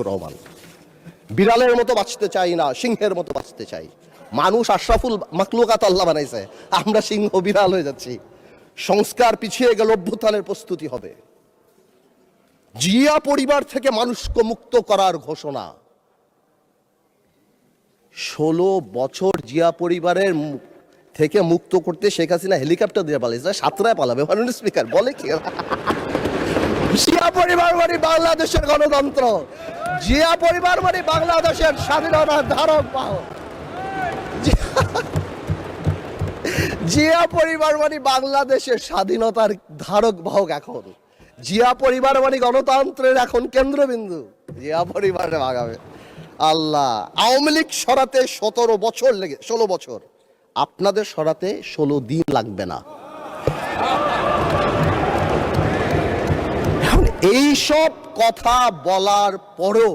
রহমান বিড়ালের মতো বাঁচতে চাই না, সিংহের মতো বাঁচতে চাই। মানুষ আশরাফুল মাখলুকাত আল্লাহ বানাইছে, আমরা সিংহ বিড়াল হয়ে যাচ্ছি। সংস্কার পিছিয়ে গেল, অভ্যুত্থানের প্রস্তুতি হবে। জিয়া পরিবার থেকে মানুষকে মুক্ত করার ঘোষণা। 16 বছর জিয়া পরিবারের থেকে মুক্ত করতে শেখ হাসিনা হেলিকপ্টার দিয়ে পালাইছে, সাতরায় পালাবে। মাননীয় স্পিকার বলে কি? জিয়া পরিবার মানে বাংলাদেশের গণতন্ত্র, জিয়া পরিবার মানে বাংলাদেশের স্বাধীনতার ধারক বাহক, জিয়া পরিবার মানে বাংলাদেশের স্বাধীনতার ধারক বাহক। এখন জিয়া পরিবার মানে গণতন্ত্রের এখন কেন্দ্রবিন্দু। জিয়া পরিবারে ভাগাবে আল্লাহ। আওয়ামী লীগ সরাতে 17 বছর লেগে 16 বছর, আপনাদের সরাতে 16 দিন লাগবে না। এইসব কথা বলার পরও